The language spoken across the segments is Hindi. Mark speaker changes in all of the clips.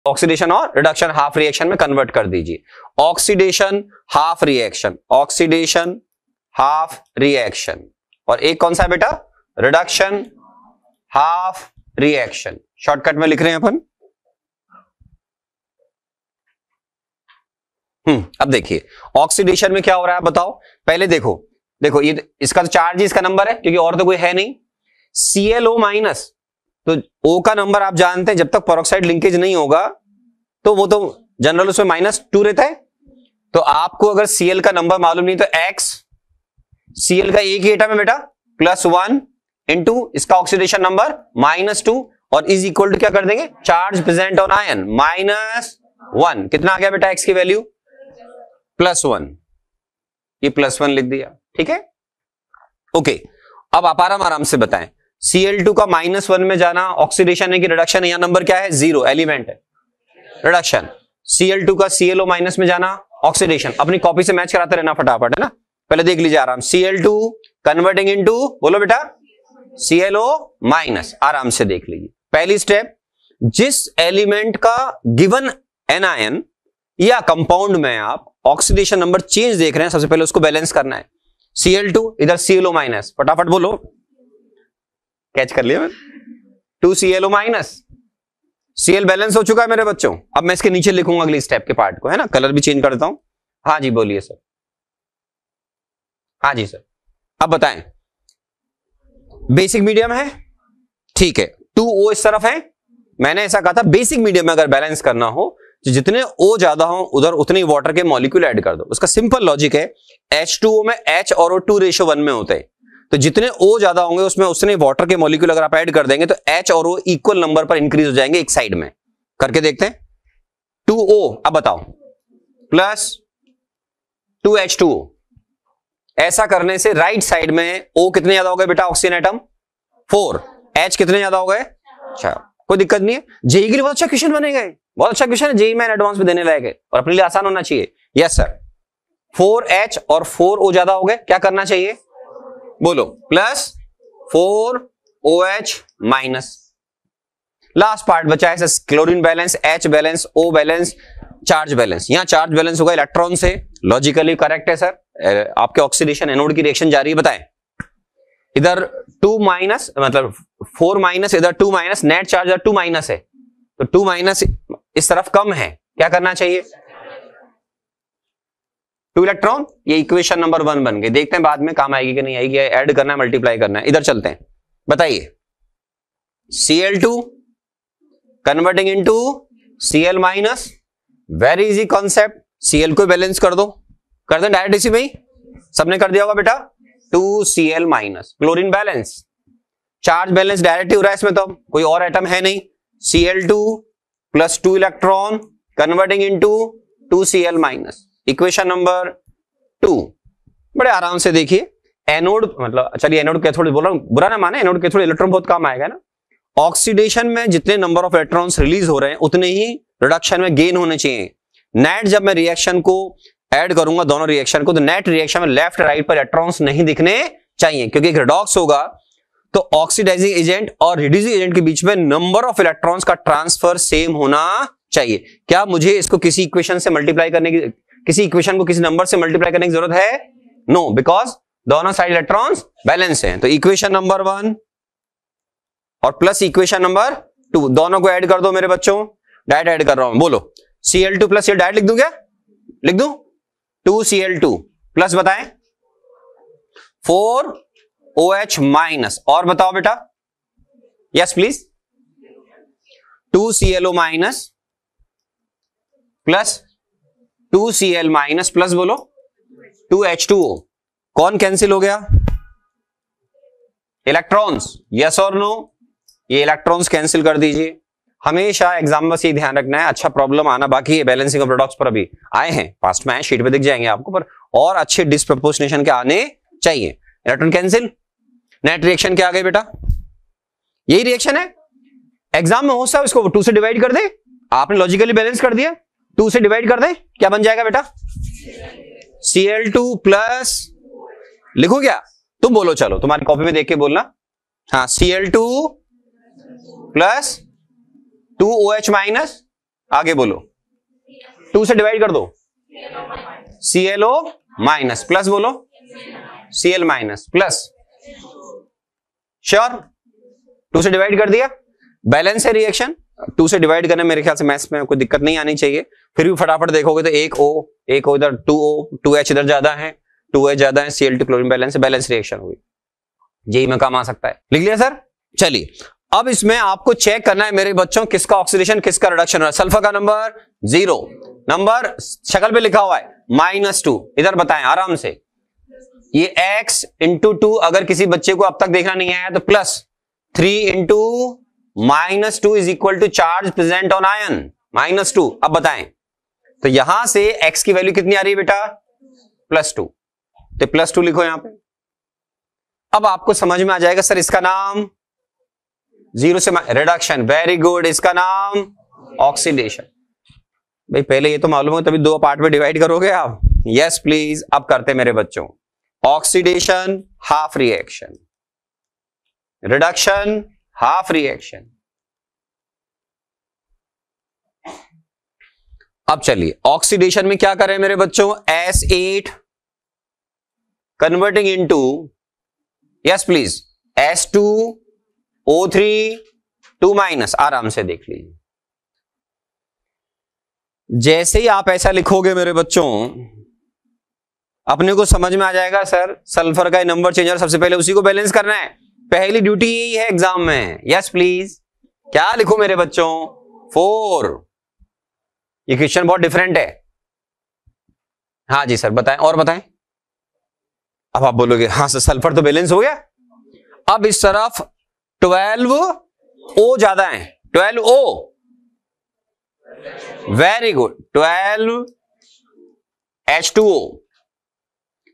Speaker 1: ऑक्सीडेशन और रिडक्शन हाफ रिएक्शन में कन्वर्ट कर दीजिए। Oxidation half reaction, oxidation half reaction, और एक कौन सा है बेटा, रिडक्शन हाफ रिएक्शन। शॉर्टकट में लिख रहे हैं अपन। अब देखिए ऑक्सीडेशन में क्या हो रहा है बताओ। पहले देखो ये इसका तो चार्ज ही इसका नंबर है, क्योंकि और तो कोई है नहीं। ClO माइनस, तो O का नंबर आप जानते हैं, जब तक पेरोक्साइड लिंकेज नहीं होगा तो वो तो जनरल उसमें -2 रहता है। तो आपको अगर Cl का नंबर मालूम नहीं तो X, Cl का एक ही एटम है बेटा, +1 इंटू इसका ऑक्सीडेशन नंबर -2, और इज इक्वल टू क्या कर देंगे, चार्ज प्रेजेंट ऑन आयन -1। कितना आ गया बेटा X की वैल्यू, +1। ये +1 लिख दिया, ठीक है। ओके, अब आप आराम से बताएं, Cl2 का -1 में जाना ऑक्सीडेशन है कि रिडक्शन है? यहां नंबर क्या है, 0, एलिमेंट है, रिडक्शन। Cl2 का ClO माइनस में जाना ऑक्सीडेशन। अपनी कॉपी से मैच कराते रहना फटाफट, है ना। पहले देख लीजिए आराम, Cl2 कन्वर्टिंग इनटू, बोलो बेटा, ClO माइनस। आराम से देख लीजिए। पहली स्टेप, जिस एलिमेंट का गिवन एनायन या कंपाउंड में आप ऑक्सीडेशन नंबर चेंज देख रहे हैं, सबसे पहले उसको बैलेंस करना है। Cl2 इधर ClO माइनस, फटाफट बोलो, कैच कर लिया 2 ClO माइनस। Cl बैलेंस हो चुका है मेरे बच्चों। अब मैं इसके नीचे लिखूंगा अगली स्टेप के पार्ट को, है ना। कलर भी चेंज करता हूं। हाँ जी बोलिए सर। हाँ जी सर, अब बताएं। बेसिक मीडियम है, ठीक है, 2O इस तरफ है। मैंने ऐसा कहा था बेसिक मीडियम में अगर बैलेंस करना हो तो जितने O ज्यादा हो उधर उतने वाटर के मॉलिक्यूल ऐड कर दो। उसका सिंपल लॉजिक है, H2O में H और O 2:1 में होते हैं, तो जितने O ज्यादा होंगे उसमें उतने वाटर के मॉलिक्यूल अगर आप ऐड कर देंगे तो H और O इक्वल नंबर पर इंक्रीज हो जाएंगे एक साइड में। करके देखते हैं। 2O, अब बताओ, प्लस 2H2O। ऐसा करने से राइट साइड में O कितने ज्यादा हो गए बेटा, ऑक्सीजन एटम 4, H कितने ज्यादा हो गए। अच्छा, कोई दिक्कत नहीं है। जेई के लिए बहुत अच्छा क्वेश्चन बनेगा, बहुत अच्छा क्वेश्चन है, जेई में एडवांस में देने लायक है और अपने लिए आसान होना चाहिए। यस सर, 4H और 4O ज्यादा हो गए, क्या करना चाहिए बोलो, plus 4OH minus. Last part बचा है chlorine balance, H balance, O balance, charge balance. यहां चार्ज बैलेंस होगा इलेक्ट्रॉन से, लॉजिकली करेक्ट है सर। आपके ऑक्सीडेशन एनोड की रिएक्शन जारी है, बताएं। इधर 2 माइनस मतलब 4 माइनस, इधर 2 माइनस, नेट चार्ज 2 माइनस है, तो 2 माइनस इस तरफ कम है, क्या करना चाहिए, 2 इलेक्ट्रॉन। ये इक्वेशन नंबर 1 बन गई। देखते हैं बाद में काम आएगी कि नहीं आएगी, ऐड करना है, मल्टीप्लाई करना है। इधर चलते हैं, बताइए। Cl2 converting into Cl minus, very easy concept. Cl को बैलेंस कर दो, कर दें डायरेक्ट इसी में ही, सबने कर दिया होगा बेटा। 2Cl minus, chlorine balance, charge balance direct ही हो रहा है इसमें, तो कोई और एटम है नहीं। Cl2 plus 2 electron converting into 2Cl minus, equation number 2। बड़े आराम से देखिए, एनोड मतलब, चलिए एनोड कैथोड बोल रहा हूं, बुरा ना माने, एनोड कैथोड इलेक्ट्रॉन बहुत काम आएगा ना। ऑक्सीडेशन में जितने नंबर ऑफ इलेक्ट्रॉन्स रिलीज हो रहे हैं उतने ही रिडक्शन में गेन होने चाहिए। नेट जब मैं रिएक्शन को ऐड करूंगा दोनों रिएक्शन को, तो नेट रिएक्शन में लेफ्ट राइट पर इलेक्ट्रॉन्स नहीं दिखने चाहिए, क्योंकि एक रिडॉक्स होगा तो ऑक्सीडाइजिंग एजेंट और रिड्यूसिंग एजेंट के बीच में नंबर ऑफ इलेक्ट्रॉन्स का ट्रांसफर सेम होना चाहिए। क्या मुझे इसको किसी इक्वेशन से मल्टीप्लाई करने की, किसी इक्वेशन को किसी नंबर से मल्टीप्लाई करने की जरूरत है? नो, बिकॉज दोनों साइड इलेक्ट्रॉन्स बैलेंस हैं। तो इक्वेशन नंबर 1 और प्लस इक्वेशन नंबर 2 दोनों को ऐड कर दो मेरे बच्चों। डायरेक्ट ऐड कर रहा हूं, बोलो। Cl2 प्लस Cl डायरेक्ट लिख दूं क्या, लिख दूं 2Cl2 प्लस बताएं 4OH माइनस, और बताओ बेटा। Yes please, 2ClO minus plus 2Cl minus plus बोलो 2H2O। कौन कैंसिल हो गया, इलेक्ट्रॉन्स। यस और नो, ये इलेक्ट्रॉन्स कैंसिल कर दीजिए। हमेशा एग्जाम में से ध्यान रखना है, अच्छा प्रॉब्लम आना बाकी है। बैलेंसिंग ऑफ प्रोडक्ट्स पर अभी आए हैं, पास्ट में आए, शीट पे दिख जाएंगे आपको, पर और अच्छे डिस्प्रपोर्शनेशन के आने चाहिए। इलेक्ट्रॉन कैंसिल, नेट रिएक्शन क्या आ गई बेटा, यही रिएक्शन है। एग्जाम में हो सकता है इसको 2 से डिवाइड कर दे, आपने लॉजिकली बैलेंस कर दिया, 2 से डिवाइड कर दे, क्या बन जाएगा बेटा, Cl2 प्लस, लिखो क्या, तुम बोलो, चलो तुम्हारी कॉपी में देख के बोलना। हाँ, Cl2 प्लस 2OH माइनस आगे बोलो, 2 से डिवाइड कर दो, ClO माइनस, प्लस बोलो Cl माइनस प्लस, श्योर 2 से डिवाइड कर दिया, बैलेंस है रिएक्शन। 2 से डिवाइड करने मेरे ख्याल से मैथ्स में कोई दिक्कत नहीं आनी चाहिए। फिर भी फटाफट देखोगे तो एक O इधर, 2O 2H इधर ज्यादा है, 2H ज्यादा है, Cl2 क्लोरीन बैलेंस है, बैलेंस रिएक्शन हुई, जेई में काम आ सकता है। लिख लिया सर? चलिए अब इसमें आपको चेक करना है मेरे बच्चों किसका ऑक्सीडेशन किसका रिडक्शन हो रहा है। सल्फर का नंबर 0, नंबर शक्ल पे लिखा हुआ है -2, इधर बताएं आराम से। ये x इंटू 2 अगर किसी बच्चे को अब तक देखना नहीं आया तो +3 into -2 is equal to charge present on ion -2। अब बताएं तो यहां से x की वैल्यू कितनी आ रही है बेटा? +2, तो +2 लिखो यहां पे। अब आपको समझ में आ जाएगा सर इसका नाम 0 से रिडक्शन, वेरी गुड, इसका नाम ऑक्सीडेशन। भाई पहले ये तो मालूम है तभी 2 पार्ट में डिवाइड करोगे आप। यस प्लीज, अब करते मेरे बच्चों, oxidation half reaction, reduction half reaction. अब चलिए ऑक्सीडेशन में क्या करें मेरे बच्चों? S8 converting into, yes please, S2O3 2-, आराम से देख लीजिए। जैसे ही आप ऐसा लिखोगे मेरे बच्चों अपने को समझ में आ जाएगा सर सल्फर का नंबर चेंज, सबसे पहले उसी को बैलेंस करना है, पहली ड्यूटी यही है एग्जाम में। यस प्लीज, क्या लिखो मेरे बच्चों? 4। ये क्वेश्चन बहुत डिफरेंट है। हाँ जी सर बताएं, और बताएं। अब आप बोलोगे हाँ सर सल्फर तो बैलेंस हो गया। अब इस तरफ 12O ज्यादा है, 12O, वेरी गुड, 12H2O।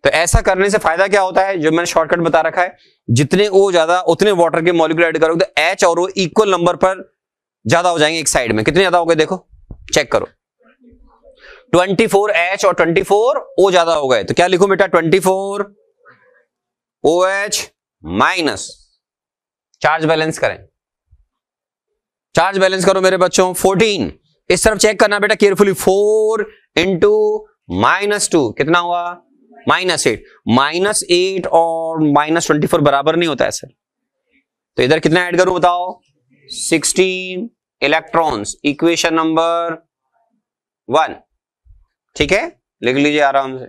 Speaker 1: तो ऐसा करने से फायदा क्या होता है, जो मैंने शॉर्टकट बता रखा है, जितने O ज्यादा उतने वाटर के मॉलिक्यूल ऐड करोगे तो H और O इक्वल नंबर पर ज्यादा हो जाएंगे एक साइड में। कितने ज्यादा हो गए देखो, चेक करो, 24H और 24O ज्यादा हो गए। तो क्या लिखूं बेटा? 24OH माइनस, चार्ज बैलेंस करें, चार्ज बैलेंस करो मेरे बच्चों। 14 इस तरफ चेक करना बेटा केयरफुली, 4 इंटू -2 कितना हुआ? -8। -8 और -24 बराबर नहीं होता है सर, तो इधर कितना ऐड करूं बताओ? 16 इलेक्ट्रॉन्स, इक्वेशन नंबर 1। ठीक है, लिख लीजिए आराम से।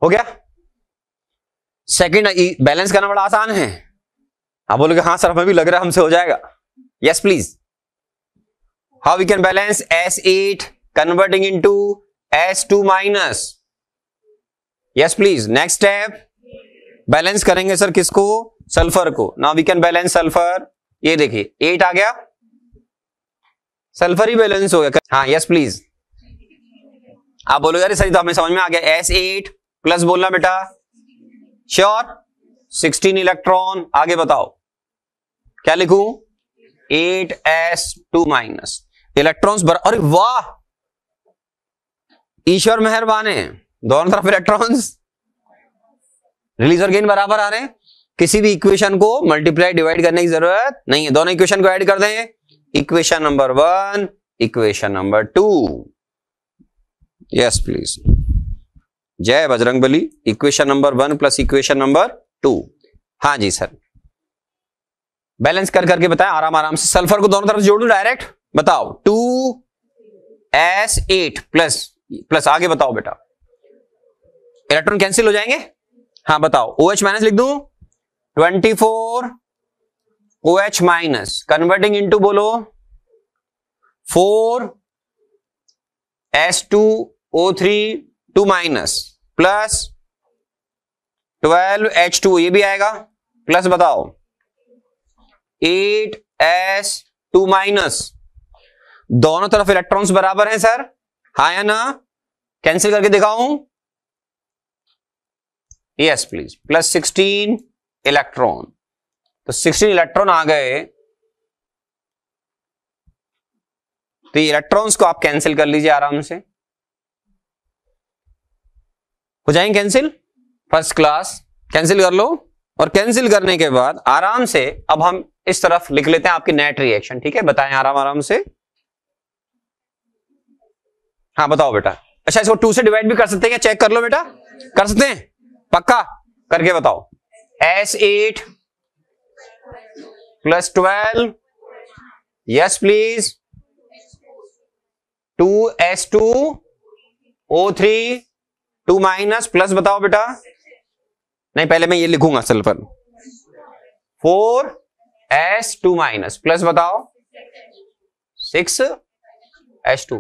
Speaker 1: हो गया? सेकंड बैलेंस करना बड़ा आसान है। आप बोलोगे हाँ सर हमें भी लग रहा है हमसे हो जाएगा। Yes please, how we can balance? S8 converting into S2-। Yes please, next step, balance करेंगे सर किसको? सल्फर को। Now we can balance sulphur. ये देखिए 8 आ गया, सल्फर ही बैलेंस हो गया। हाँ यस प्लीज, आप बोलोगे अरे सर तो हमें समझ में आ गया, S8 प्लस बोलना बेटा, श्योर, 16 इलेक्ट्रॉन। आगे बताओ क्या लिखूं? 8S2-। इलेक्ट्रॉन्स अरे वाह, ईश्वर मेहरबान है, दोनों तरफ इलेक्ट्रॉन्स रिलीज और गेन बराबर आ रहे हैं। किसी भी इक्वेशन को मल्टीप्लाई डिवाइड करने की जरूरत नहीं है, दोनों इक्वेशन को ऐड कर दें, equation number 1 equation number 2। Yes please, जय Bajrangbali. Equation number 1 plus equation number 2। हाँ जी सर, बैलेंस कर करके बताएं आराम आराम से। सल्फर को दोनों तरफ जोड़ दूं डायरेक्ट, बताओ 2S8 प्लस आगे बताओ बेटा, इलेक्ट्रॉन कैंसिल हो जाएंगे। हाँ बताओ, OH माइनस लिख दूं, 24OH माइनस कन्वर्टिंग इनटू बोलो 4S2O3 2- प्लस 12H2, ये भी आएगा, प्लस बताओ 8S2-। दोनों तरफ इलेक्ट्रॉन्स बराबर हैं सर, हाँ या ना? कैंसिल करके दिखाऊं? यस प्लीज, प्लस 16 इलेक्ट्रॉन, तो 16 इलेक्ट्रॉन आ गए। तो ये इलेक्ट्रॉन्स को आप कैंसिल कर लीजिए आराम से, हो जाएंगे कैंसिल, फर्स्ट क्लास। कैंसिल कर लो, और कैंसिल करने के बाद आराम से अब हम इस तरफ लिख लेते हैं आपकी नेट रिएक्शन, ठीक है, बताएं आराम आराम से। हाँ बताओ बेटा। अच्छा इसको 2 से डिवाइड भी कर सकते हैं क्या, चेक कर लो बेटा, कर सकते हैं, पक्का करके बताओ। S8 + 12, yes please, 2S2O3 2- plus बताओ बेटा, नहीं पहले मैं ये लिखूंगा असल पर, 4S2- प्लस बताओ 6S2।